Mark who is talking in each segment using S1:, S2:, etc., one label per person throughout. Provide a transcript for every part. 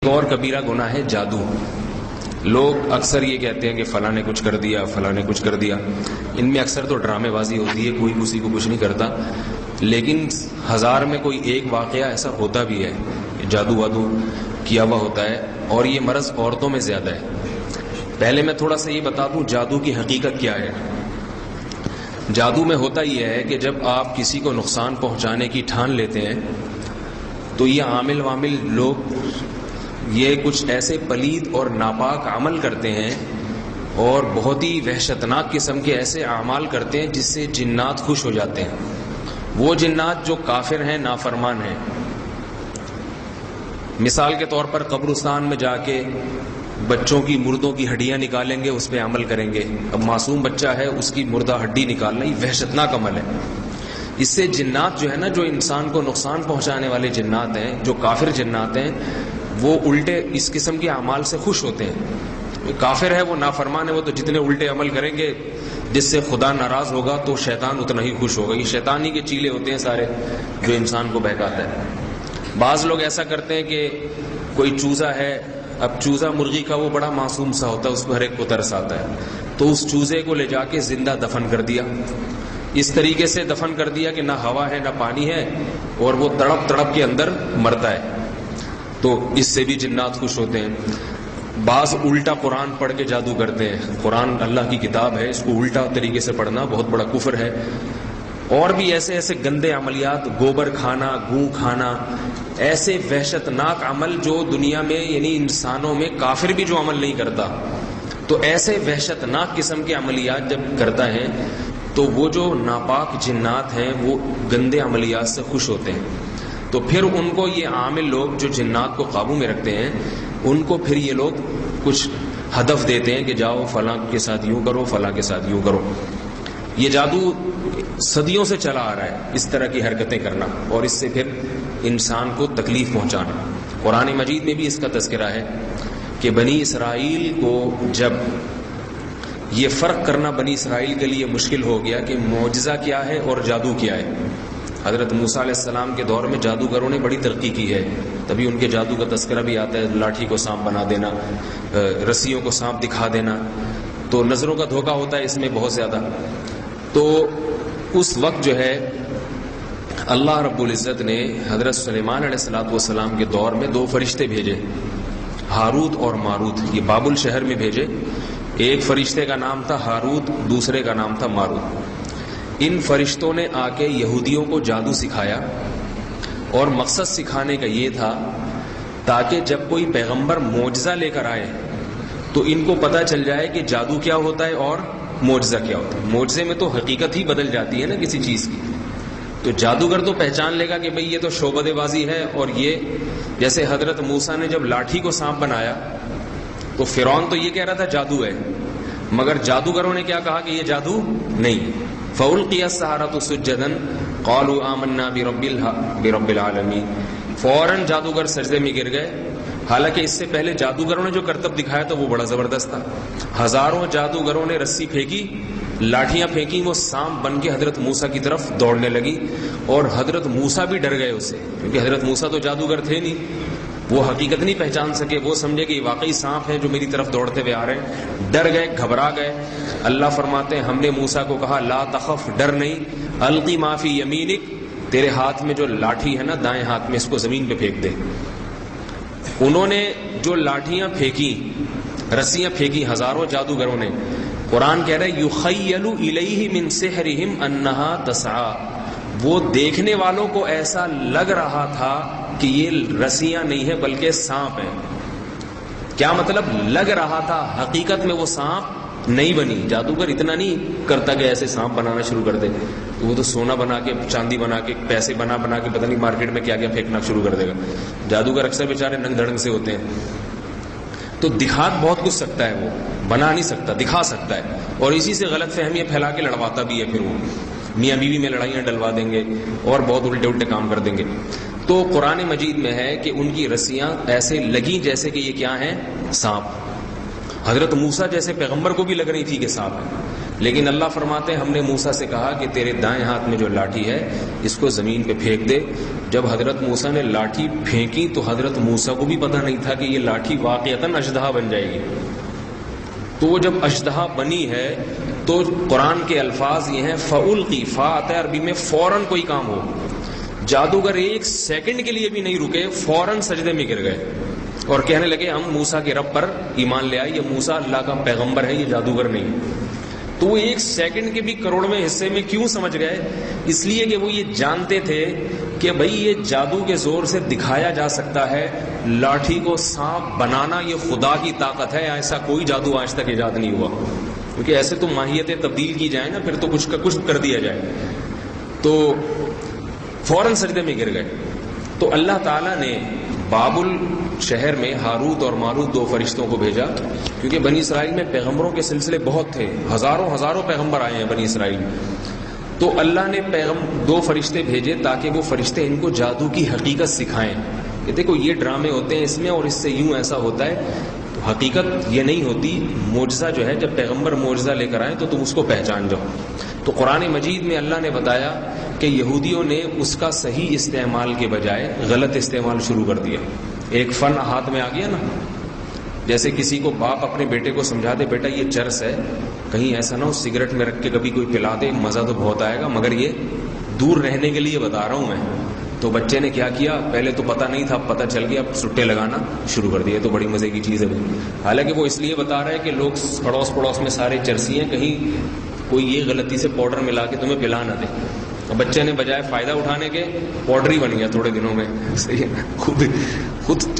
S1: اور کبیرہ گناہ ہے جادو. لوگ اکثر یہ کہتے ہیں کہ فلاں نے کچھ کر دیا، فلاں نے کچھ کر دیا. ان میں اکثر تو ڈرامے بازی ہوتی ہے، کوئی کسی کو کچھ نہیں کرتا، لیکن 1000 میں کوئی ایک واقعہ ایسا ہوتا بھی ہے، جادو وادو کیا ہوا ہوتا ہے، اور یہ مرض عورتوں میں زیادہ ہے. پہلے میں تھوڑا سا یہ بتا دوں جادو کی حقیقت کیا ہے. جادو میں ہوتا یہ ہے کہ جب آپ کسی کو نقصان پہنچانے کی ٹھان لیتے ہیں تو یہ عامل وامل لوگ یہ کچھ ایسے پلید اور ناپاک عمل کرتے ہیں اور بہت ہی وحشتناک قسم کے ایسے اعمال کرتے ہیں جس سے جنات خوش ہو جاتے ہیں. وہ جنات جو کافر ہیں، نافرمان ہیں. مثال کے طور پر قبرستان میں جا کے بچوں کی مردوں کی ہڈیاں نکالیں گے، اس پہ عمل کریں گے. اب معصوم بچہ ہے، اس کی مردہ ہڈی نکالنا یہ وحشتناک عمل ہے. اس سے جنات جو ہے نا، جو انسان کو نقصان پہنچانے والے جنات ہیں، جو کافر جنات ہیں، وہ الٹے اس قسم کے اعمال سے خوش ہوتے ہیں. کافر ہے، وہ نافرمان ہے، وہ تو جتنے الٹے عمل کریں گے جس سے خدا ناراض ہوگا تو شیطان اتنا ہی خوش ہوگا. یہ شیطانی کے چیلے ہوتے ہیں سارے جو انسان کو بہکاتا ہے. بعض لوگ ایسا کرتے ہیں کہ کوئی چوزا ہے، اب چوزا مرغی کا وہ بڑا معصوم سا ہوتا ہے، اس کو ہر ایک کو ترس آتا ہے، تو اس چوزے کو لے جا کے زندہ دفن کر دیا. اس طریقے سے دفن کر دیا کہ نہ ہوا ہے نہ پانی ہے، اور وہ تڑپ تڑپ کے اندر مرتا ہے. تو اس سے بھی جنات خوش ہوتے ہیں. بعض الٹا قرآن پڑھ کے جادو کرتے ہیں. قرآن اللہ کی کتاب ہے، اس کو الٹا طریقے سے پڑھنا بہت بڑا کفر ہے. اور بھی ایسے ایسے گندے عملیات، گوبر کھانا، گوں کھانا، ایسے وحشتناک عمل جو دنیا میں یعنی انسانوں میں کافر بھی جو عمل نہیں کرتا، تو ایسے وحشتناک قسم کے عملیات جب کرتا ہے تو وہ جو ناپاک جنات ہیں وہ گندے عملیات سے خوش ہوتے ہیں. تو پھر ان کو یہ عامل لوگ جو جنات کو قابو میں رکھتے ہیں، ان کو پھر یہ لوگ کچھ ہدف دیتے ہیں کہ جاؤ فلاں کے ساتھ یوں کرو، فلاں کے ساتھ یوں کرو. یہ جادو صدیوں سے چلا آ رہا ہے، اس طرح کی حرکتیں کرنا اور اس سے پھر انسان کو تکلیف پہنچانا. قرآن مجید میں بھی اس کا تذکرہ ہے کہ بنی اسرائیل کو جب یہ فرق کرنا بنی اسرائیل کے لیے مشکل ہو گیا کہ معجزہ کیا ہے اور جادو کیا ہے. حضرت موسیٰ علیہ السلام کے دور میں جادوگروں نے بڑی ترقی کی ہے، تبھی ان کے جادو کا تذکرہ بھی آتا ہے. لاٹھی کو سانپ بنا دینا، رسیوں کو سانپ دکھا دینا، تو نظروں کا دھوکہ ہوتا ہے اس میں بہت زیادہ. تو اس وقت جو ہے اللہ رب العزت نے حضرت سلیمان علیہ السلام کے دور میں 2 فرشتے بھیجے، ہاروت اور ماروت. یہ بابل شہر میں بھیجے. ایک فرشتے کا نام تھا ہاروت، دوسرے کا نام تھا ماروت. ان فرشتوں نے آ کے یہودیوں کو جادو سکھایا، اور مقصد سکھانے کا یہ تھا تاکہ جب کوئی پیغمبر معجزہ لے کر آئے تو ان کو پتہ چل جائے کہ جادو کیا ہوتا ہے اور معجزہ کیا ہوتا ہے. معجزے میں تو حقیقت ہی بدل جاتی ہے نا کسی چیز کی. تو جادوگر تو پہچان لے گا کہ بھئی یہ تو شعبدے بازی ہے. اور یہ جیسے حضرت موسیٰ نے جب لاٹھی کو سانپ بنایا تو فرعون تو یہ کہہ رہا تھا جادو ہے، مگر جادوگروں نے کیا کہا کہ یہ جادو نہیں. فَأُلْقِيَ السَّحَرَةُ سُجَّدًا قَالُوا آمَنَّا بِرَبِّ الْعَالَمِينَ. فوراً جادوگر سجدے میں گر گئے. حالانکہ اس سے پہلے جادوگروں نے جو کرتب دکھایا تھا وہ بڑا زبردست تھا. ہزاروں جادوگروں نے رسی پھینکی، لاٹھیاں پھینکی، وہ سانپ بن کے حضرت موسیٰ کی طرف دوڑنے لگی. اور حضرت موسیٰ بھی ڈر گئے اس سے، کیونکہ حضرت موسیٰ تو جادوگر تھے نہیں، وہ حقیقت نہیں پہچان سکے. وہ سمجھے کہ یہ واقعی سانپ ہیں جو میری طرف دوڑتے ہوئے آ رہے ہیں. ڈر گئے، گھبرا گئے. اللہ فرماتے ہیں ہم نے موسیٰ کو کہا لا تخف، ڈر نہیں، القی ما فی یمینک، تیرے ہاتھ میں جو لاٹھی ہے نا دائیں ہاتھ میں، اس کو زمین پہ پھینک دے. انہوں نے جو لاٹھیاں پھینکی، رسیاں پھینکی ہزاروں جادوگروں نے. قرآن کہہ رہا ہے یخیل الیہ من سحرہم انہا تسعی. وہ دیکھنے والوں کو ایسا لگ رہا تھا کہ یہ رسیاں نہیں ہیں بلکہ سانپ ہیں. کیا مطلب لگ رہا تھا؟ حقیقت میں وہ سانپ نہیں بنی. جادوگر اتنا نہیں کرتا کہ ایسے سانپ بنانا شروع کر دے، تو وہ تو سونا بنا کے، چاندی بنا کے، پیسے بنا کے پتہ نہیں مارکیٹ میں کیا کیا پھینکنا شروع کر دے گا. جادوگر اکثر بیچارے ننگ دھڑنگ سے ہوتے ہیں. تو دکھا بہت کچھ سکتا ہے، وہ بنا نہیں سکتا، دکھا سکتا ہے. اور اسی سے غلط فہمیاں پھیلا کے لڑواتا بھی ہے. پھر وہ میاں بیوی میں لڑائیاں ڈلوا دیں گے اور بہت الٹے کام کر دیں گے. تو قرآن مجید میں ہے کہ ان کی رسیاں ایسے لگیں جیسے کہ یہ کیا ہیں؟ سانپ. حضرت موسیٰ جیسے پیغمبر کو بھی لگ رہی تھی کہ سانپ ہے، لیکن اللہ فرماتے ہیں ہم نے موسیٰ سے کہا کہ تیرے دائیں ہاتھ میں جو لاٹھی ہے اس کو زمین پہ پھینک دے. جب حضرت موسیٰ نے لاٹھی پھینکی تو حضرت موسیٰ کو بھی پتہ نہیں تھا کہ یہ لاٹھی واقعتاً اژدہا بن جائے گی. تو وہ جب اژدہا بنی ہے تو قرآن کے الفاظ یہ ہیں فَأُلْقِي، فا آتا ہے عربی میں فوراً کوئی کام ہو. جادوگر ایک سیکنڈ کے لیے بھی نہیں رکے، فوراً سجدے میں گر گئے اور کہنے لگے ہم موسیٰ کے رب پر ایمان لے آئے، یہ موسیٰ اللہ کا پیغمبر ہے، یہ جادوگر نہیں. تو وہ ایک سیکنڈ کے بھی کروڑویں حصے میں کیوں سمجھ گئے؟ اس لیے کہ وہ یہ جانتے تھے کہ بھئی یہ جادو کے زور سے دکھایا جا سکتا ہے، لاٹھی کو سانپ بنانا یہ خدا کی طاقت ہے، ایسا کوئی جادو آج تک ایجاد نہیں ہوا. کیونکہ ایسے تو ماہیتیں تبدیل کی جائیں نا، پھر تو کچھ کا کچھ کر دیا جائے. تو فوراً سجدے میں گر گئے. تو اللہ تعالیٰ نے بابل شہر میں ہاروت اور ماروت 2 فرشتوں کو بھیجا، کیونکہ بنی اسرائیل میں پیغمبروں کے سلسلے بہت تھے، ہزاروں پیغمبر آئے ہیں بنی اسرائیل میں. تو اللہ نے 2 فرشتے بھیجے تاکہ وہ فرشتے ان کو جادو کی حقیقت سکھائیں کہ دیکھو یہ ڈرامے ہوتے ہیں اس میں اور اس سے یوں ایسا ہوتا ہے. تو حقیقت یہ نہیں ہوتی، معجزہ جو ہے جب پیغمبر معجزہ لے کر آئیں تو تم اس کو پہچان جاؤ. تو قرآن مجید میں اللہ نے بتایا کہ یہودیوں نے اس کا صحیح استعمال کے بجائے غلط استعمال شروع کر دیا. ایک فن ہاتھ میں آ گیا نا، جیسے کسی کو باپ اپنے بیٹے کو سمجھا دے بیٹا یہ چرس ہے، کہیں ایسا نہ ہو سگریٹ میں رکھ کے کبھی کوئی پلا دے، مزہ تو بہت آئے گا مگر یہ دور رہنے کے لیے بتا رہا ہوں میں. تو بچے نے کیا کیا، پہلے تو پتہ نہیں تھا، پتہ چل گیا، اب سٹے لگانا شروع کر دیے. تو بڑی مزے کی چیز ہے. حالانکہ وہ اس لیے بتا رہا ہے کہ لوگ پڑوس میں سارے چرسی ہیں، کہیں کوئی یہ غلطی سے پاؤڈر ملا کے تمہیں پلا نہ دے. بچے نے بجائے فائدہ اٹھانے کے پاؤڈر ہی بن گیا تھوڑے دنوں میں. صحیح ہے، خود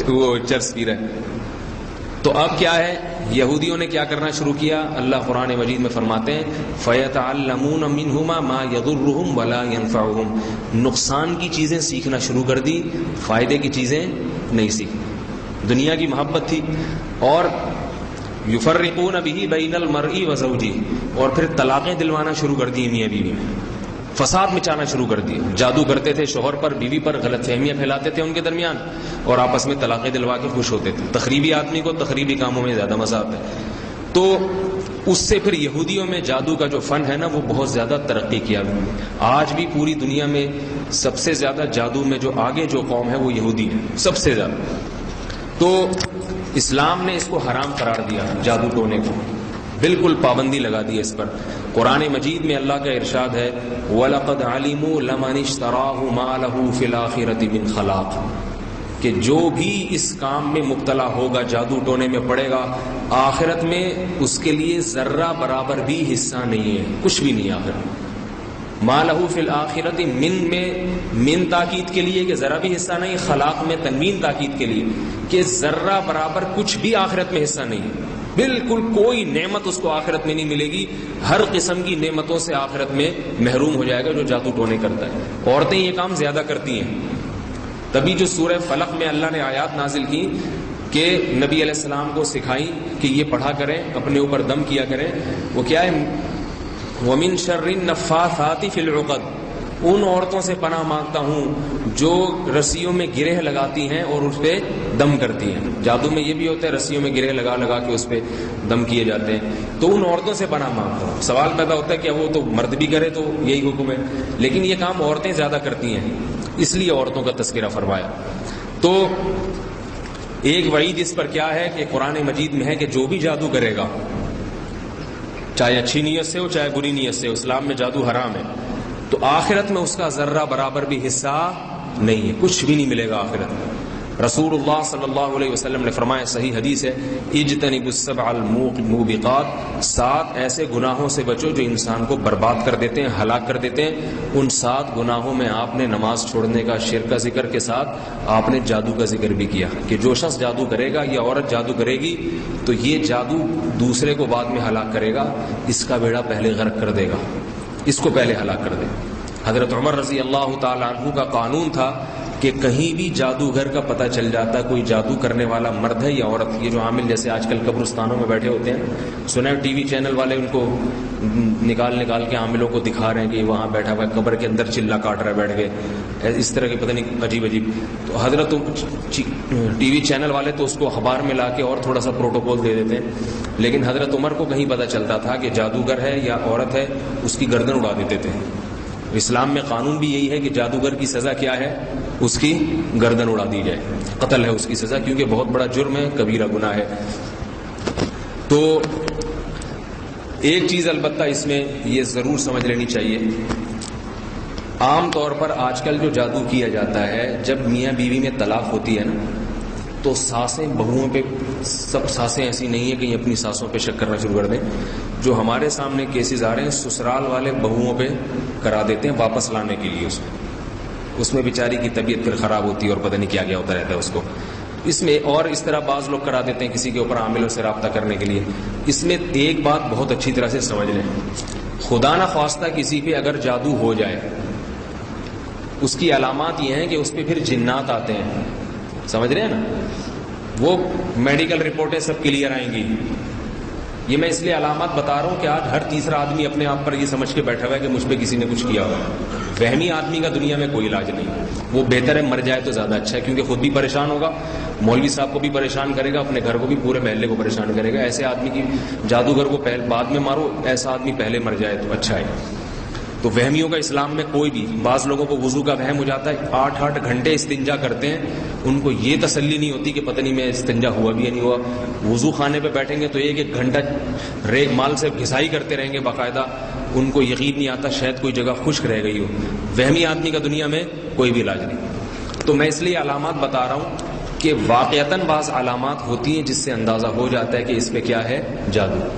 S1: وہ چرس پی رہا ہے. تو اب کیا ہے، یہودیوں نے کیا کرنا شروع کیا؟ اللہ قرآن مجید میں فرماتے ہیں فَيَتَعَلَّمُونَ مِنْهُمَا مَا يَضُرُّهُمْ وَلَا يَنْفَعُهُمْ. نقصان کی چیزیں سیکھنا شروع کر دی، فائدے کی چیزیں نہیں سیکھی. دنیا کی محبت تھی. اور یفرقون به بین المرء وزوجہ، اور پھر طلاقیں دلوانا شروع کر دی میاں بیوی میں، فساد مچانا شروع کر دی. جادو کرتے تھے شوہر پر بیوی پر، غلط فہمیاں پھیلاتے تھے ان کے درمیان اور آپس میں طلاقیں دلوا کے خوش ہوتے تھے. تخریبی آدمی کو تخریبی کاموں میں زیادہ مزہ آتا ہے. تو اس سے پھر یہودیوں میں جادو کا جو فن ہے نا وہ بہت زیادہ ترقی کیا. آج بھی پوری دنیا میں سب سے زیادہ جادو میں جو آگے جو قوم ہے وہ یہودی ہے، سب سے زیادہ. تو اسلام نے اس کو حرام قرار دیا، جادو ٹونے کو بالکل پابندی لگا دی اس پر. قرآن مجید میں اللہ کا ارشاد ہے وَلَقَدْ عَلِمُوا لَمَنِ اشْتَرَاهُ مَا لَهُ فِي الْآخِرَةِ مِنْ خَلَاقٍ، کہ جو بھی اس کام میں مبتلا ہوگا، جادو ٹونے میں پڑے گا، آخرت میں اس کے لیے ذرہ برابر بھی حصہ نہیں ہے، کچھ بھی نہیں. آخرت مَا لَهُ فِي الْآخِرَةِ من میں من تاکید کے لیے کہ ذرا بھی حصہ نہیں، خلاق میں تنوین تاکید کے لیے کہ ذرہ برابر کچھ بھی آخرت میں حصہ نہیں ہے. بالکل کوئی نعمت اس کو آخرت میں نہیں ملے گی. ہر قسم کی نعمتوں سے آخرت میں محروم ہو جائے گا جو جادو ٹونے کرتا ہے. عورتیں یہ کام زیادہ کرتی ہیں. تبھی جو سورہ فلق میں اللہ نے آیات نازل کی کہ نبی علیہ السلام کو سکھائی کہ یہ پڑھا کریں، اپنے اوپر دم کیا کریں. وہ کیا ہے، وَمِن شَرِّ النَّفَّاثَاتِ فِي الْعُقَدِ، ان عورتوں سے پناہ مانگتا ہوں جو رسیوں میں گرہ لگاتی ہیں اور اس پہ دم کرتی ہیں. جادو میں یہ بھی ہوتا ہے، رسیوں میں گرہ لگا لگا کے اس پہ دم کیے جاتے ہیں. تو ان عورتوں سے پناہ مانگتا ہوں. سوال پیدا ہوتا ہے کہ وہ تو مرد بھی کرے تو یہی حکم ہے، لیکن یہ کام عورتیں زیادہ کرتی ہیں، اس لیے عورتوں کا تذکرہ فرمایا. تو ایک وعید اس پر کیا ہے کہ قرآن مجید میں ہے کہ جو بھی جادو کرے گا، چاہے اچھی نیت سے ہو چاہے بری نیت سے، اسلام میں جادو حرام ہے، تو آخرت میں اس کا ذرہ برابر بھی حصہ نہیں ہے، کچھ بھی نہیں ملے گا آخرت میں. رسول اللہ صلی اللہ علیہ وسلم نے فرمایا، صحیح حدیث ہے، اجتنبوا السبع الموبقات، 7 ایسے گناہوں سے بچو جو انسان کو برباد کر دیتے ہیں، ہلاک کر دیتے ہیں. ان 7 گناہوں میں آپ نے نماز چھوڑنے کا، شرک کا ذکر کے ساتھ آپ نے جادو کا ذکر بھی کیا کہ جو شخص جادو کرے گا یا عورت جادو کرے گی تو یہ جادو دوسرے کو بعد میں ہلاک کرے گا، اس کا بیڑا پہلے غرق کر دے گا، اس کو پہلے ہلاک کر دے. حضرت عمر رضی اللہ تعالی عنہ کا قانون تھا کہ کہیں بھی جادوگر کا پتہ چل جاتا ہے کوئی جادو کرنے والا مرد ہے یا عورت. یہ جو عامل جیسے آج کل قبرستانوں میں بیٹھے ہوتے ہیں, سنا ہے ٹی وی چینل والے ان کو نکال کے عاملوں کو دکھا رہے ہیں کہ وہاں بیٹھا ہوا ہے قبر کے اندر چلا کاٹ رہا ہے بیٹھ کے, اس طرح کے پتہ نہیں عجیب. تو حضرت ٹی وی چینل والے تو اس کو اخبار میں لا کے اور تھوڑا سا پروٹوکول دے دیتے ہیں, لیکن حضرت عمر کو کہیں پتہ چلتا تھا کہ جادوگر ہے یا عورت ہے اس کی گردن اڑا دیتے تھے. اسلام میں قانون بھی یہی ہے کہ جادوگر کی سزا کیا ہے, اس کی گردن اڑا دی جائے, قتل ہے اس کی سزا, کیونکہ بہت بڑا جرم ہے, کبیرہ گناہ ہے. تو ایک چیز البتہ اس میں یہ ضرور سمجھ لینی چاہیے, عام طور پر آج کل جو جادو کیا جاتا ہے جب میاں بیوی میں طلاق ہوتی ہے نا, تو ساسیں بہوؤں پہ, سب ساسیں ایسی نہیں ہیں کہ یہ اپنی ساسوں پہ شک کرنا شروع کر دیں. جو ہمارے سامنے کیسز آ رہے ہیں سسرال والے بہوؤں پہ کرا دیتے ہیں واپس لانے کے لیے. اس میں بیچاری کی طبیعت پھر خراب ہوتی ہے اور پتہ نہیں کیا کیا ہوتا رہتا ہے اس کو. اس میں اور اس طرح بعض لوگ کرا دیتے ہیں کسی کے اوپر عاملوں سے رابطہ کرنے کے لیے. اس میں ایک بات بہت اچھی طرح سے سمجھ لیں, خدا نہ خواستہ کسی پہ اگر جادو ہو جائے اس کی علامات یہ ہیں کہ اس پہ پھر جنات آتے ہیں. سمجھ رہے ہیں نا, وہ میڈیکل رپورٹیں سب کلیئر آئیں گی. یہ میں اس لیے علامات بتا رہا ہوں کہ آج ہر تیسرا آدمی اپنے آپ پر یہ سمجھ کے بیٹھا ہوا ہے کہ مجھ پہ کسی نے کچھ کیا ہوا. وہمی آدمی کا دنیا میں کوئی علاج نہیں, وہ بہتر ہے مر جائے تو زیادہ اچھا ہے, کیونکہ خود بھی پریشان ہوگا, مولوی صاحب کو بھی پریشان کرے گا, اپنے گھر کو بھی, پورے محلے کو پریشان کرے گا. ایسے آدمی کی جادوگر کو بعد میں مارو, ایسا آدمی پہلے مر جائے تو اچھا ہے. تو وہمیوں کا اسلام میں کوئی بھی, بعض لوگوں کو وضو کا وہم ہو جاتا ہے, 8 گھنٹے استنجا کرتے ہیں, ان کو یہ تسلی نہیں ہوتی کہ پتہ نہیں میں استنجا ہوا بھی یا نہیں ہوا. وضو خانے پہ بیٹھیں گے تو 1 گھنٹہ ریگ مال سے گھسائی کرتے رہیں گے باقاعدہ, ان کو یقین نہیں آتا شاید کوئی جگہ خشک رہ گئی ہو. وہمی آدمی کا دنیا میں کوئی بھی علاج نہیں. تو میں اس لیے علامات بتا رہا ہوں کہ واقعتاً بعض علامات ہوتی ہیں جس سے اندازہ ہو جاتا ہے کہ اس پہ کیا ہے, جادو.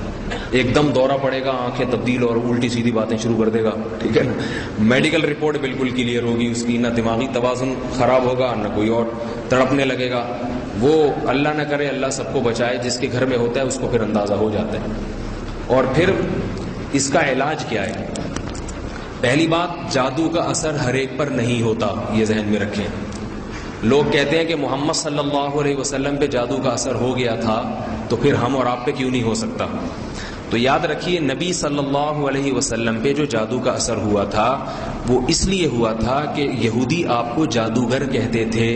S1: ایک دم دورہ پڑے گا, آنکھیں تبدیل اور الٹی سیدھی باتیں شروع کر دے گا, ٹھیک ہے نا. میڈیکل رپورٹ بالکل کلیئر ہوگی اس کی, نہ دماغی توازن خراب ہوگا نہ کوئی اور, تڑپنے لگے گا. وہ اللہ نہ کرے, اللہ سب کو بچائے, جس کے گھر میں ہوتا ہے اس کو پھر اندازہ ہو جاتا ہے. اور پھر اس کا علاج کیا ہے؟ پہلی بات, جادو کا اثر ہر ایک پر نہیں ہوتا, یہ ذہن میں رکھیں. لوگ کہتے ہیں کہ محمد صلی اللہ علیہ وسلم پہ جادو کا اثر ہو گیا تھا تو پھر ہم اور آپ پہ کیوں نہیں ہو سکتا؟ تو یاد رکھیے, نبی صلی اللہ علیہ وسلم پہ جو جادو کا اثر ہوا تھا وہ اس لیے ہوا تھا کہ یہودی آپ کو جادوگر کہتے تھے.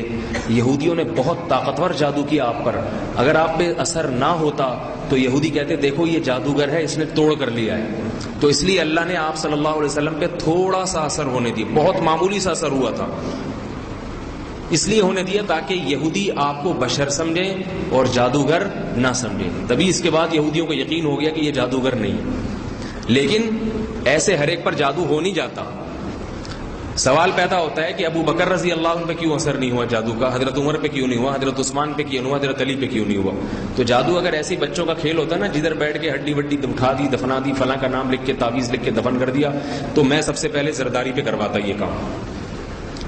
S1: یہودیوں نے بہت طاقتور جادو کیا آپ پر. اگر آپ پہ اثر نہ ہوتا تو یہودی کہتے دیکھو یہ جادوگر ہے, اس نے توڑ کر لیا ہے. تو اس لیے اللہ نے آپ صلی اللہ علیہ وسلم پہ تھوڑا سا اثر ہونے دیا, بہت معمولی سا اثر ہوا تھا, اس لیے ہونے دیا تاکہ یہودی آپ کو بشر سمجھیں اور جادوگر نہ سمجھیں. تبھی اس کے بعد یہودیوں کو یقین ہو گیا کہ یہ جادوگر نہیں. لیکن ایسے ہر ایک پر جادو ہو نہیں جاتا. سوال پیدا ہوتا ہے کہ ابو بکر رضی اللہ عنہ پہ کیوں اثر نہیں ہوا جادو کا, حضرت عمر پہ کیوں نہیں ہوا, حضرت عثمان پہ کیوں نہیں ہوا, حضرت علی پہ کیوں نہیں ہوا. تو جادو اگر ایسے بچوں کا کھیل ہوتا ہے نا, جدھر بیٹھ کے ہڈی وڈی اٹھا دی, دفنا دی, فلاں کا نام لکھ کے تعویذ لکھ کے دفن کر دیا, تو میں سب سے پہلے زرداری پہ کرواتا یہ کام.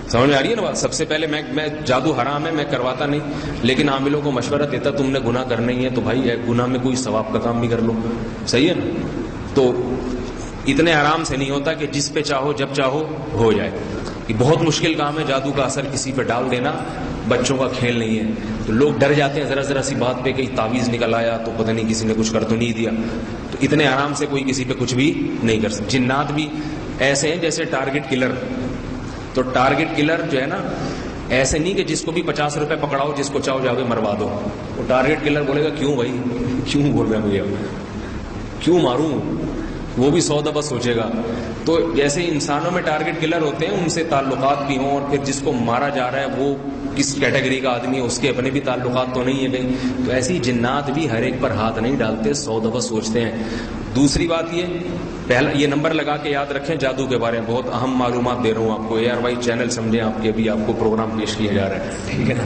S1: سمجھ میں آ رہی ہے نا بات؟ سب سے پہلے میں جادو حرام ہے, میں کرواتا نہیں, لیکن عاملوں کو مشورہ دیتا تم نے گناہ کرنا ہی ہے تو بھائی گناہ میں کوئی ثواب کا کام بھی کر لو, صحیح ہے نا. تو اتنے آرام سے نہیں ہوتا کہ جس پہ چاہو جب چاہو ہو جائے. یہ بہت مشکل کام ہے جادو کا اثر کسی پہ ڈال دینا, بچوں کا کھیل نہیں ہے. تو لوگ ڈر جاتے ہیں ذرا ذرا سی بات پہ, کہیں تعویذ نکل آیا تو پتہ نہیں کسی نے کچھ کر تو نہیں دیا. تو اتنے آرام سے کوئی کسی پہ کچھ بھی نہیں کر سکتا. جنات بھی ایسے ہیں جیسے ٹارگٹ کلر. تو ٹارگٹ کلر جو ہے نا, ایسے نہیں کہ جس کو بھی 50 روپے پکڑاؤ, جس کو چاہو جاؤ گے مروا دو. وہ ٹارگٹ کلر بولے گا کیوں بھائی, کیوں بول رہے ہیں مجھے, کیوں ماروں, وہ بھی 100 دفعہ سوچے گا. تو جیسے انسانوں میں ٹارگٹ کلر ہوتے ہیں, ان سے تعلقات بھی ہوں, اور پھر جس کو مارا جا رہا ہے وہ کس کیٹیگری کا آدمی ہے, اس کے اپنے بھی تعلقات تو نہیں ہے کہیں. تو ایسی جنات بھی ہر ایک پر ہاتھ نہیں ڈالتے, 100 دفعہ سوچتے ہیں. دوسری بات پہلا یہ نمبر لگا کے یاد رکھیں جادو کے بارے میں بہت اہم معلومات دے رہا ہوں آپ کو. یار بھائی چینل سمجھیں آپ کے, ابھی آپ کو پروگرام پیش کیا جا رہا ہے, ٹھیک ہے نا.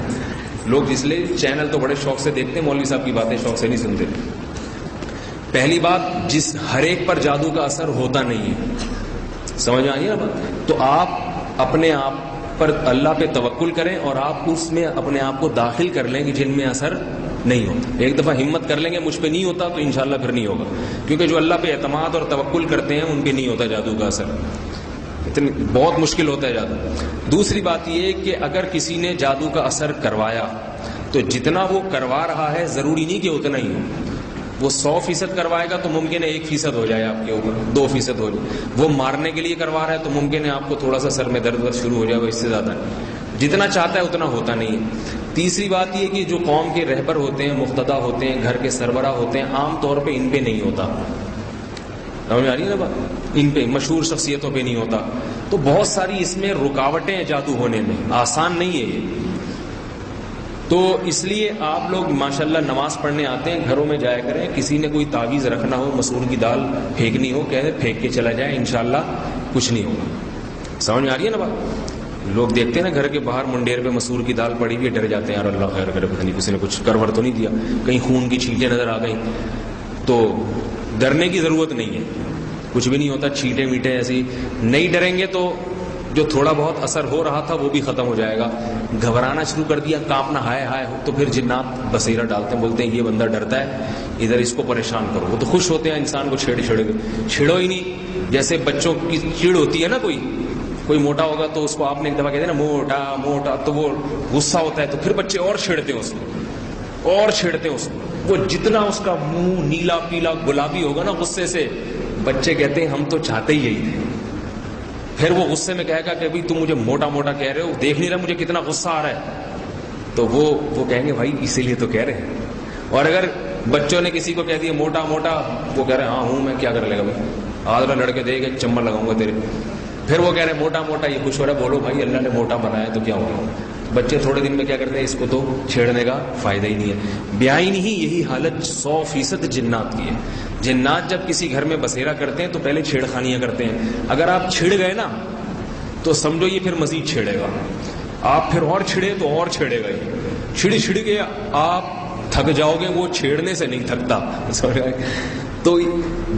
S1: لوگ اس لیے چینل تو بڑے شوق سے دیکھتے ہیں, مولوی صاحب کی باتیں شوق سے نہیں سنتے. پہلی بات, جس ہر ایک پر جادو کا اثر ہوتا نہیں ہے, سمجھ آئی نا بات. تو آپ اپنے آپ پر اللہ پہ توکل کریں اور آپ اس میں اپنے آپ کو داخل کر لیں کہ جن میں اثر نہیں ہوتا. ایک دفعہ ہمت کر لیں گے مجھ پہ نہیں ہوتا تو انشاءاللہ پھر نہیں ہوگا, کیونکہ جو اللہ پہ اعتماد اور توکل کرتے ہیں ان پہ نہیں ہوتا جادو کا اثر. بہت مشکل ہوتا ہے جادو. دوسری بات یہ کہ اگر کسی نے جادو کا اثر کروایا تو جتنا وہ کروا رہا ہے ضروری نہیں کہ اتنا ہی ہو. وہ 100% کروائے گا تو ممکن ہے 1% ہو جائے آپ کے اوپر, 2% ہو جائے. وہ مارنے کے لیے کروا رہا ہے تو ممکن ہے آپ کو تھوڑا سا سر میں درد شروع ہو جائے, وہ اس سے زیادہ نہیں. جتنا چاہتا ہے اتنا ہوتا نہیں ہے. تیسری بات یہ کہ جو قوم کے رہبر ہوتے ہیں, مقتدا ہوتے ہیں, گھر کے سربراہ ہوتے ہیں, عام طور پہ ان پہ نہیں ہوتا. سمجھ آ رہی ہے نا بات, ان پہ مشہور شخصیتوں پہ نہیں ہوتا. تو بہت ساری اس میں رکاوٹیں ہیں جادو ہونے میں, آسان نہیں ہے یہ. تو اس لیے آپ لوگ ماشاءاللہ نماز پڑھنے آتے ہیں, گھروں میں جایا کریں. کسی نے کوئی تعویذ رکھنا ہو, مسور کی دال پھینکنی ہو, کہے پھینک کے چلا جائے, انشاءاللہ کچھ نہیں ہوگا. سمجھ میں آ رہی ہے نا بات. لوگ دیکھتے ہیں نا گھر کے باہر منڈیر پہ مسور کی دال پڑی ہوئی, ڈر جاتے ہیں, یار اللہ خیر کرے, پتہ نہیں کسی نے کچھ کرور تو نہیں دیا, کہیں خون کی چھینٹیں نظر آ گئیں. تو ڈرنے کی ضرورت نہیں ہے, کچھ بھی نہیں ہوتا. چھینٹیں میٹیں ایسی نہیں ڈریں گے تو جو تھوڑا بہت اثر ہو رہا تھا وہ بھی ختم ہو جائے گا. گھبرانا شروع کر دیا, کانپنا ہائے ہائے ہو, تو پھر جنات بصیرہ ڈالتے ہیں, بولتے ہیں یہ بندہ ڈرتا ہے, ادھر اس کو پریشان کرو. وہ تو خوش ہوتے ہیں انسان کو چھیڑو ہی نہیں. جیسے بچوں کی چڑ ہوتی ہے نا, کوئی موٹا ہوگا تو اس کو آپ نے ایک دفعہ کہتے ہیں نا موٹا موٹا, تو وہ غصہ ہوتا ہے, تو پھر بچے اور چھیڑتے ہیں اس کو. وہ جتنا اس کا منہ نیلا پیلا گلابی ہوگا نا غصے سے, بچے کہتے ہیں ہم تو چاہتے ہی یہی تھے. پھر وہ غصے میں کہے گا کہ بھائی تم مجھے موٹا موٹا کہہ رہے ہو, دیکھ نہیں رہا مجھے کتنا غصہ آ رہا ہے. تو وہ کہیں گے بھائی اسی لیے تو کہہ رہے ہیں. اور اگر بچوں نے کسی کو کہہ دیا موٹا موٹا, وہ کہہ رہے ہیں ہاں ہوں میں, کیا کر لے گا بھائی, آدھا لڑکے دے گا, ایک چمڑ لگاؤں گا تیرے. پھر وہ کہہ رہے ہیں موٹا موٹا, یہ خوش ہو رہا ہے, بولو بھائی اللہ نے موٹا بنایا تو کیا ہوگا. بچے تھوڑے دن میں کیا کرتے ہیں, اس کو تو چھیڑنے کا فائدہ ہی نہیں ہے. بیائی نہیں, یہی حالت 100% جنات کی ہے. جنات جب کسی گھر میں بسیرا کرتے ہیں تو پہلے چھیڑخانیاں کرتے ہیں. اگر آپ چھڑ گئے نا تو سمجھو یہ پھر مزید چھیڑے گا. آپ پھر اور چھڑے تو اور چھیڑے گا. یہ چھڑ کے آپ تھک جاؤ گے, وہ چھیڑنے سے نہیں تھکتا. تو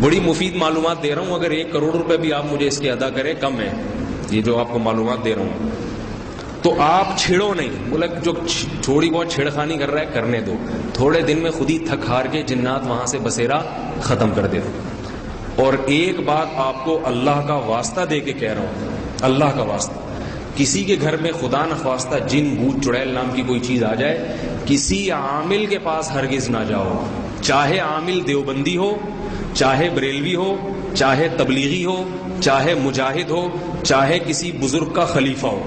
S1: بڑی مفید معلومات دے رہا ہوں. اگر 1 کروڑ روپے بھی آپ مجھے اس کے ادا کریں کم ہے, یہ جو آپ کو معلومات دے رہا ہوں. تو آپ چھڑو نہیں, بولا جو تھوڑی بہت چھیڑخانی کر رہا ہے کرنے دو. تھوڑے دن میں خود ہی تھک ہار کے جنات وہاں سے بسیرا ختم کر دے. اور ایک بات آپ کو اللہ کا واسطہ دے کے کہہ رہا ہوں, اللہ کا واسطہ, کسی کے گھر میں خدا نخواستہ جن بھوت چڑیل نام کی کوئی چیز آ جائے, کسی عامل کے پاس ہرگز نہ جاؤ. چاہے عامل دیوبندی ہو, چاہے بریلوی ہو, چاہے تبلیغی ہو, چاہے مجاہد ہو, چاہے کسی بزرگ کا خلیفہ ہو.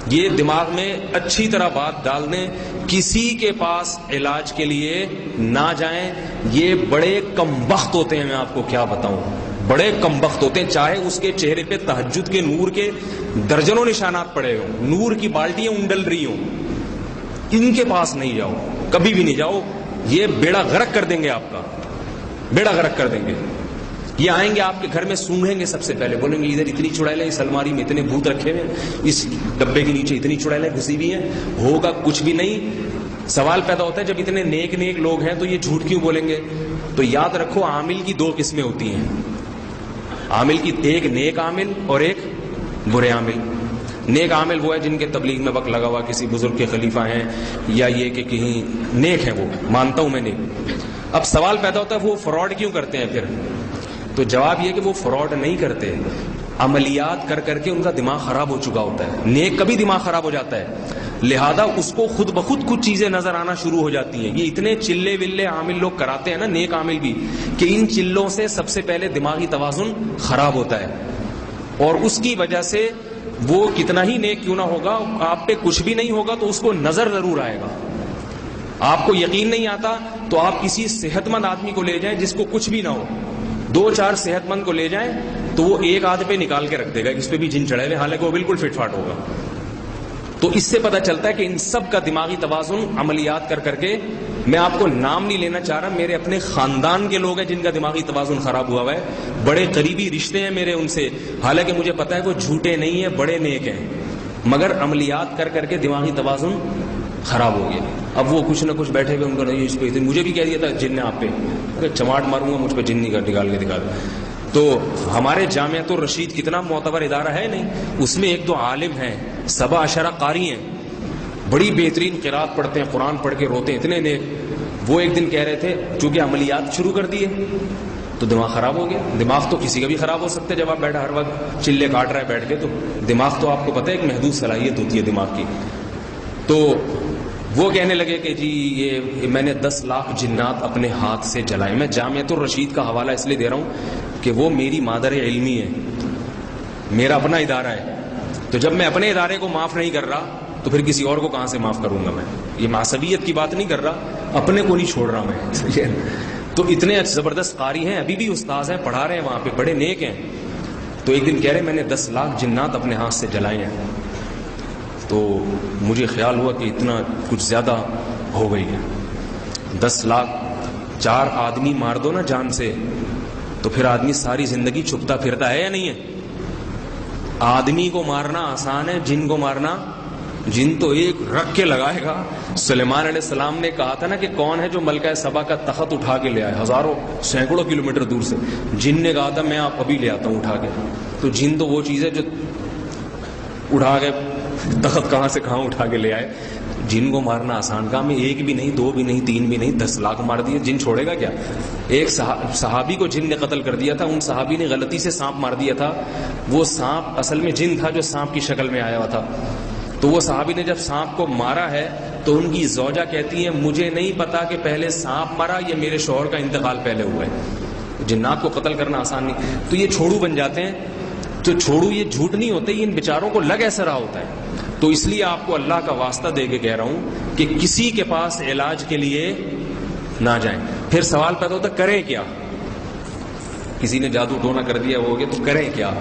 S1: یہ دماغ میں اچھی طرح بات ڈال دیں, کسی کے پاس علاج کے لیے نہ جائیں. یہ بڑے کم بخت ہوتے ہیں, میں آپ کو کیا بتاؤں, بڑے کم بخت ہوتے ہیں. چاہے اس کے چہرے پہ تہجد کے نور کے درجنوں نشانات پڑے ہوں, نور کی بالٹیاں انڈل رہی ہوں, ان کے پاس نہیں جاؤ, کبھی بھی نہیں جاؤ. یہ بیڑا غرق کر دیں گے, آپ کا بیڑا غرق کر دیں گے. یہ آئیں گے آپ کے گھر میں, سونگھیں گے سب سے پہلے, بولیں گے ادھر اتنی چڑیلیں, اس الماری میں اتنے بھوت رکھے ہوئے, اس ڈبے کے نیچے اتنی چڑیلیں گھسی ہوئی ہیں. ہوگا کچھ بھی نہیں. سوال پیدا ہوتا ہے جب اتنے نیک لوگ ہیں تو یہ جھوٹ کیوں بولیں گے. تو یاد رکھو, عامل کی 2 قسمیں ہوتی ہیں. عامل کی ایک نیک عامل اور ایک برے عامل. نیک عامل وہ ہے جن کے تبلیغ میں وقت لگا ہوا, کسی بزرگ کے خلیفہ ہیں, یا یہ کہ کہیں نیک ہیں, وہ مانتا ہوں میں نیک. اب سوال پیدا ہوتا ہے وہ فراڈ کیوں کرتے ہیں پھر. تو جواب یہ کہ وہ فراڈ نہیں کرتے, عملیات کر کر کے ان کا دماغ خراب ہو چکا ہوتا ہے. نیک کا بھی دماغ خراب ہو جاتا ہے, لہذا اس کو خود بخود کچھ چیزیں نظر آنا شروع ہو جاتی ہیں. یہ اتنے چلے ولے عامل لوگ کراتے ہیں نا, نیک عامل بھی, کہ ان چلوں سے سب سے پہلے دماغی توازن خراب ہوتا ہے. اور اس کی وجہ سے وہ کتنا ہی نیک کیوں نہ ہوگا, آپ پہ کچھ بھی نہیں ہوگا تو اس کو نظر ضرور آئے گا. آپ کو یقین نہیں آتا تو آپ کسی صحت مند آدمی کو لے جائیں جس کو کچھ بھی نہ ہو, 2-4 صحت مند کو لے جائیں تو وہ ایک آدھ پہ نکال کے رکھ دے گا, اس پہ بھی جن چڑھے ہوئے, حالانکہ وہ بالکل فٹ فاٹ ہوگا. تو اس سے پتہ چلتا ہے کہ ان سب کا دماغی توازن عملیات کر کر کے, میں آپ کو نام نہیں لینا چاہ رہا, میرے اپنے خاندان کے لوگ ہیں جن کا دماغی توازن خراب ہوا ہے, بڑے قریبی رشتے ہیں میرے ان سے, حالانکہ مجھے پتا ہے وہ جھوٹے نہیں ہیں, بڑے نیک ہیں, مگر عملیات کر کر کے دماغی توازن خراب ہو گیا. اب وہ کچھ نہ کچھ بیٹھے ہوئے, ان کو نہیں, اس پہ مجھے بھی کہہ دیا تھا جن نے آپ پہ, چماٹ ماروں گا مجھ پہ جن نکال کے دکھا دو. تو ہمارے جامعۃ الرشید کتنا معتبر ادارہ ہے نہیں, اس میں 1-2 عالم ہیں, 17 قاری ہیں, بڑی بہترین قرات پڑھتے ہیں, قرآن پڑھ کے روتے ہیں, اتنے نیک. وہ ایک دن کہہ رہے تھے, چونکہ عملیات شروع کر دیے, تو دماغ خراب ہو گیا. دماغ تو کسی کا بھی خراب ہو سکتا ہے جب آپ بیٹھا ہر وقت چلے کاٹ رہا ہے بیٹھ کے. تو دماغ تو آپ کو پتہ ہے ایک محدود صلاحیت ہوتی ہے دماغ کی. تو وہ کہنے لگے کہ جی یہ میں نے 10 لاکھ جنات اپنے ہاتھ سے جلائے. میں جامعۃ الرشید کا حوالہ اس لیے دے رہا ہوں کہ وہ میری مادر علمی ہے, میرا اپنا ادارہ ہے. تو جب میں اپنے ادارے کو معاف نہیں کر رہا تو پھر کسی اور کو کہاں سے معاف کروں گا میں. یہ معصبیت کی بات نہیں کر رہا, اپنے کو نہیں چھوڑ رہا میں. تو اتنے زبردست قاری ہیں, ابھی بھی استاذ ہیں, پڑھا رہے ہیں وہاں پہ, بڑے نیک ہیں. تو ایک دن کہہ رہے میں نے 10 لاکھ جنات اپنے ہاتھ سے جلائے ہیں. تو مجھے خیال ہوا کہ اتنا کچھ زیادہ ہو گئی ہے. 10 لاکھ 4 آدمی مار دو نا جان سے, تو پھر آدمی ساری زندگی چھپتا پھرتا ہے یا نہیں ہے؟ آدمی کو مارنا آسان ہے, جن کو مارنا, جن تو ایک رکھ کے لگائے گا. سلیمان علیہ السلام نے کہا تھا نا کہ کون ہے جو ملکہ سبا کا تخت اٹھا کے لے آئے, ہزاروں سینکڑوں کلومیٹر دور سے. جن نے کہا تھا میں آپ ابھی لے آتا ہوں اٹھا کے. تو جن تو وہ چیز ہے جو اٹھا کے تخت کہاں سے کہاں اٹھا کے لے آئے. جن کو مارنا آسان کام ہے, 1 بھی نہیں, 2 بھی نہیں, 3 بھی نہیں, 10 لاکھ مار دیے. جن چھوڑے گا کیا؟ ایک صحابی کو جن نے قتل کر دیا تھا, ان صحابی نے غلطی سے سانپ مار دیا تھا. وہ سانپ اصل میں جن تھا جو سانپ کی شکل میں آیا ہوا تھا. تو وہ صحابی نے جب سانپ کو مارا ہے تو ان کی زوجہ کہتی ہے مجھے نہیں پتا کہ پہلے سانپ مارا یا میرے شوہر کا انتقال پہلے ہوا ہے. جنات کو قتل کرنا آسان نہیں. تو یہ چھوڑو بن جاتے ہیں. تو چھوڑو یہ جھوٹ نہیں ہوتے, یہ ان بیچاروں کو لگ ایسا رہا ہوتا ہے. تو اس لیے آپ کو اللہ کا واسطہ دے کے کہہ رہا ہوں کہ کسی کے پاس علاج کے لیے نہ جائیں. پھر سوال پیدا ہوتا کریں کیا؟ کسی نے جادو ٹونا کر دیا ہو گیا تو کریں کیا؟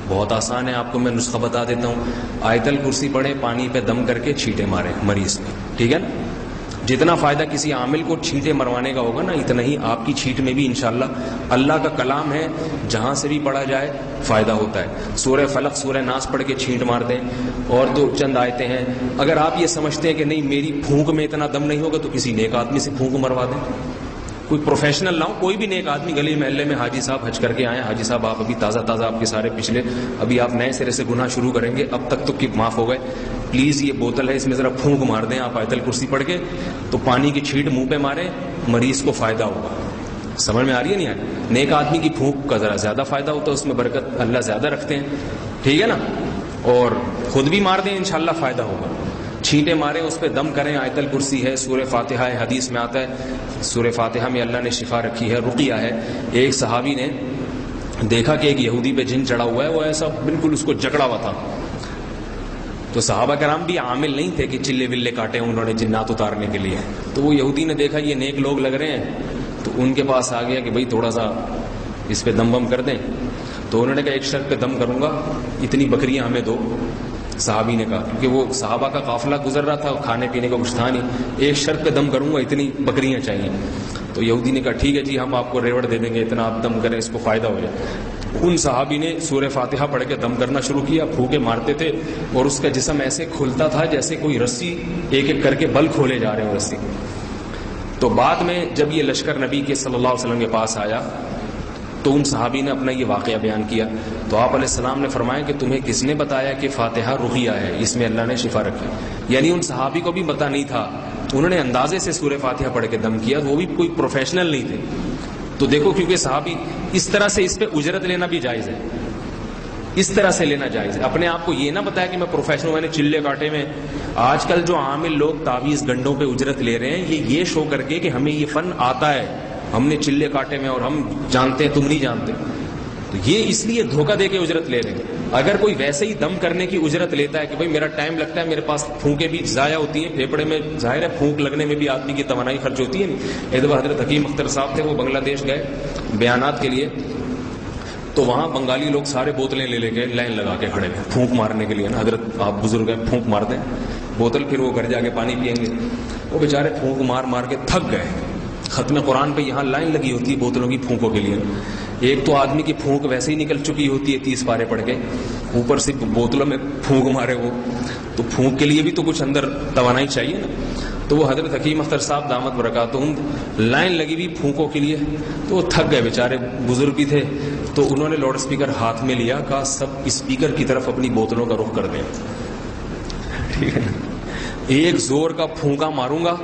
S1: بہت آسان ہے, آپ کو میں نسخہ بتا دیتا ہوں. آیت الکرسی پڑھیں, پانی پہ دم کر کے چھینٹے ماریں مریض پہ, ٹھیک ہے نا. جتنا فائدہ کسی عامل کو چھینٹے مروانے کا ہوگا نا, اتنا ہی آپ کی چھینٹ میں بھی انشاءاللہ اللہ کا کلام ہے, جہاں سے بھی پڑھا جائے فائدہ ہوتا ہے. سورہ فلق سورہ ناس پڑھ کے چھینٹ مار دیں, اور 2 چند آیتیں ہیں. اگر آپ یہ سمجھتے ہیں کہ نہیں میری پھونک میں اتنا دم نہیں ہوگا تو کسی نیک آدمی سے پھونک مروا دیں. کوئی پروفیشنل نہ ہو, کوئی بھی نیک آدمی گلی محلے میں, حاجی صاحب حج کر کے آئے, حاجی صاحب آپ ابھی تازہ آپ کے سارے پچھلے, ابھی آپ نئے سرے سے گناہ شروع کریں گے, اب تک تو کہ معاف ہو گئے, پلیز یہ بوتل ہے اس میں ذرا پھونک مار دیں آپ آیت الکرسی پڑھ کے, تو پانی کی چھینٹ منہ پہ ماریں, مریض کو فائدہ ہوگا. سمجھ میں آ رہی ہے نہیں آ رہی؟ نیک آدمی کی پھونک کا ذرا زیادہ فائدہ ہوتا ہے, اس میں برکت اللہ زیادہ رکھتے ہیں, ٹھیک ہے نا. اور خود بھی مار دیں انشاءاللہ فائدہ ہوگا. چھینٹے ماریں, اس پہ دم کریں. آیت الکرسی ہے, سورہ فاتحہ ہے, حدیث میں آتا ہے سورہ فاتحہ میں اللہ نے شفا رکھی ہے, رقیہ ہے. ایک صحابی نے دیکھا کہ ایک یہودی پہ جن چڑھا ہوا ہے, وہ ایسا بالکل اس کو جکڑا ہوا تھا. تو صحابہ کرام بھی عامل نہیں تھے کہ چلے ولے کاٹے انہوں نے جنات اتارنے کے لیے. تو وہ یہودی نے دیکھا یہ نیک لوگ لگ رہے ہیں, تو ان کے پاس آ گیا کہ بھائی تھوڑا سا اس پہ دم بم کر دیں. تو انہوں نے کہا ایک شرط پہ دم کروں گا, اتنی بکریاں ہمیں دو. صحابی نے کہا, کیونکہ وہ صحابہ کا قافلہ گزر رہا تھا, کھانے پینے کا کچھ تھا نہیں, ایک شرط پہ دم کروں گا, اتنی بکریاں چاہیے. تو یہودی نے کہا ٹھیک ہے جی, ہم آپ کو ریوڑ دے دیں گے, اتنا آپ دم کریں, اس کو فائدہ ہو جائے. ان صحابی نے سورہ فاتحہ پڑھ کے دم کرنا شروع کیا, پھونکے مارتے تھے, اور اس کا جسم ایسے کھلتا تھا جیسے کوئی رسی ایک ایک کر کے بل کھولے جا رہے ہو رسی. تو بعد میں جب یہ لشکر نبی کے صلی اللہ علیہ وسلم کے پاس آیا تو ان صحابی نے اپنا یہ واقعہ بیان کیا. تو آپ علیہ السلام نے فرمایا کہ تمہیں کس نے بتایا کہ فاتحہ رقیہ ہے, اس میں اللہ نے شفا رکھی. یعنی ان صحابی کو بھی پتہ نہیں تھا, انہوں نے اندازے سے سورہ فاتحہ پڑھ کے دم کیا, وہ بھی کوئی پروفیشنل نہیں تھے. تو دیکھو کیونکہ صحابی اس طرح سے اس پہ اجرت لینا بھی جائز ہے, اس طرح سے لینا جائز ہے. اپنے آپ کو یہ نہ بتایا کہ میں پروفیشنل, میں نے چلے کاٹے میں. آج کل جو عامل لوگ تعویذ گنڈوں پہ اجرت لے رہے ہیں, یہ شو کر کے کہ ہمیں یہ فن آتا ہے, ہم نے چلے کاٹے میں اور ہم جانتے ہیں تم نہیں جانتے. تو یہ اس لیے دھوکہ دے کے اجرت لے رہے ہیں. اگر کوئی ویسے ہی دم کرنے کی اجرت لیتا ہے کہ بھائی میرا ٹائم لگتا ہے, میرے پاس پھونکیں بھی ضائع ہوتی ہیں, پھیپڑے میں ظاہر ہے پھونک لگنے میں بھی آدمی کی توانائی خرچ ہوتی ہے. ایک دفعہ حضرت حکیم اختر صاحب تھے, وہ بنگلہ دیش گئے بیانات کے لیے, تو وہاں بنگالی لوگ سارے بوتلیں لے کے لائن لگا کے کھڑے ہیں پھونک مارنے کے لیے نا. حضرت آپ بزرگ ہیں, پھونک مار دیں بوتل, پھر وہ گھر جا کے پانی پیئیں گے. وہ بیچارے پھونک مار مار کے تھک گئے. ختم قرآن پہ یہاں لائن لگی ہوتی ہے بوتلوں کی پھونکوں کے لیے. ایک تو آدمی کی پھونک ویسے ہی نکل چکی ہوتی ہے 30 پارے پڑھ کے, اوپر سے بوتلوں میں پھونک مارے وہ, تو پھونک کے لیے بھی تو کچھ اندر توانائی چاہیے نا. تو وہ حضرت حکیم اختر صاحب دامت برکاتہم لائن لگی ہوئی پھونکوں کے لیے, تو وہ تھک گئے بیچارے, بزرگ بھی تھے. تو انہوں نے لاؤڈ اسپیکر ہاتھ میں لیا, کہا سب اسپیکر کی طرف اپنی بوتلوں کا رخ کر دیں, ٹھیک ہے, ایک زور کا پھونکا ماروں گا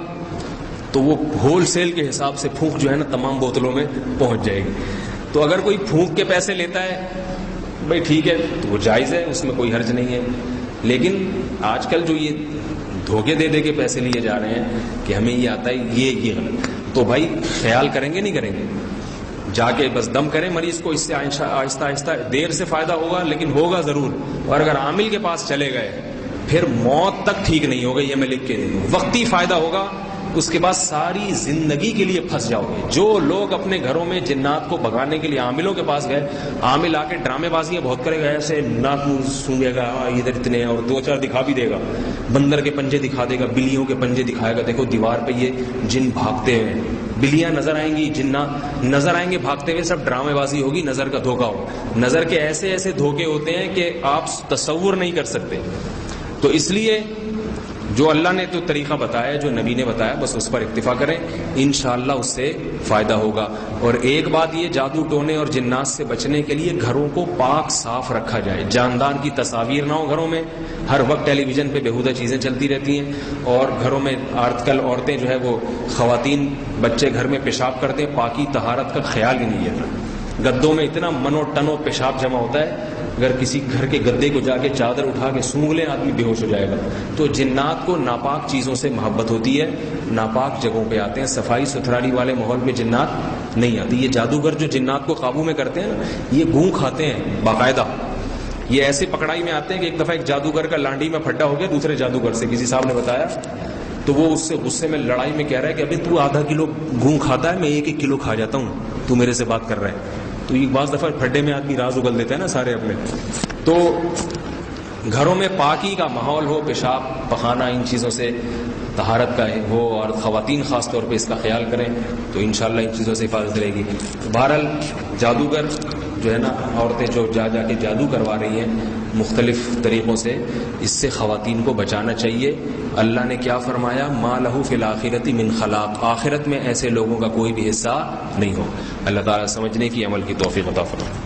S1: تو وہ ہول سیل کے حساب سے پھونک جو ہے نا تمام بوتلوں میں پہنچ جائے گی. تو اگر کوئی پھونک کے پیسے لیتا ہے بھائی ٹھیک ہے، تو وہ جائز ہے، اس میں کوئی حرج نہیں ہے. لیکن آج کل جو یہ دھوکے دے دے کے پیسے لیے جا رہے ہیں کہ ہمیں یہ آتا ہے، یہ غلط. تو بھائی خیال کریں گے نہیں کریں گے؟ جا کے بس دم کریں مریض کو، اس سے آہستہ آہستہ دیر سے فائدہ ہوگا لیکن ہوگا ضرور. اور اگر عامل کے پاس چلے گئے پھر موت تک ٹھیک نہیں ہوگا، یہ میں لکھ کے دے دوں. وقتی فائدہ ہوگا، اس کے بعد ساری زندگی کے لیے پھنس جاؤ گے. جو لوگ اپنے گھروں میں جنات کو بھگانے کے لیے عاملوں کے پاس گئے، عامل آ کے ڈرامے بازیاں بہت کرے گا، ایسے ناک منہ سونگے گا ادھر اتنے، اور 2-4 دکھا بھی دے گا، بندر کے پنجے دکھا دے گا، بلیوں کے پنجے دکھائے گا، دیکھو دیوار پہ یہ جن بھاگتے ہوئے، بلیاں نظر آئیں گی، جنات نظر آئیں گے بھاگتے ہوئے، سب ڈرامے بازی ہوگی، نظر کا دھوکہ ہو. نظر کے ایسے ایسے دھوکے ہوتے ہیں کہ آپ تصور نہیں کر سکتے. تو اس لیے جو اللہ نے تو طریقہ بتایا، جو نبی نے بتایا، بس اس پر اکتفا کریں، انشاءاللہ اس سے فائدہ ہوگا. اور ایک بات یہ، جادو ٹونے اور جنات سے بچنے کے لیے گھروں کو پاک صاف رکھا جائے. جاندار کی تصاویر نہ ہو گھروں میں، ہر وقت ٹیلی ویژن پہ بیہودہ چیزیں چلتی رہتی ہیں. اور گھروں میں آج کل عورتیں جو ہے وہ خواتین بچے گھر میں پیشاب کرتے ہیں، پاکی طہارت کا خیال ہی نہیں ہے. گدوں میں اتنا منو ٹنو پیشاب جمع ہوتا ہے، اگر کسی گھر کے گدے کو جا کے چادر اٹھا کے سونگ لیں آدمی بے ہوش ہو جائے گا. تو جنات کو ناپاک چیزوں سے محبت ہوتی ہے، ناپاک جگہوں پہ آتے ہیں. صفائی ستھرائی والے ماحول میں جنات نہیں آتی. یہ جادوگر جو جنات کو قابو میں کرتے ہیں نا، یہ گوں کھاتے ہیں باقاعدہ. یہ ایسے پکڑائی میں آتے ہیں کہ ایک دفعہ ایک جادوگر کا لانڈی میں پھڈا ہو گیا دوسرے جادوگر سے، کسی صاحب نے بتایا، تو وہ اس سے غصے میں لڑائی میں کہہ رہا ہے کہ ابھی تو آدھا کلو گوں کھاتا ہے، میں 1-1 کلو کھا جاتا ہوں، تو میرے سے بات کر رہا ہے. تو یہ بعض دفعہ پھڈے میں آدمی راز اگل دیتا ہے نا سارے اپنے. تو گھروں میں پاکی کا ماحول ہو، پیشاب پخانہ ان چیزوں سے طہارت کا ہو، اور خواتین خاص طور پہ اس کا خیال کریں تو انشاءاللہ ان چیزوں سے حفاظت رہے گی. بہرحال جادوگر جو ہے نا، عورتیں جو جا کے جادو کروا رہی ہیں مختلف طریقوں سے، اس سے خواتین کو بچانا چاہیے. اللہ نے کیا فرمایا؟ ما لہ فی الآخرۃ من خلاق، آخرت میں ایسے لوگوں کا کوئی بھی حصہ نہیں ہو. اللہ تعالیٰ سمجھنے کی، عمل کی توفیق عطا فرمائے.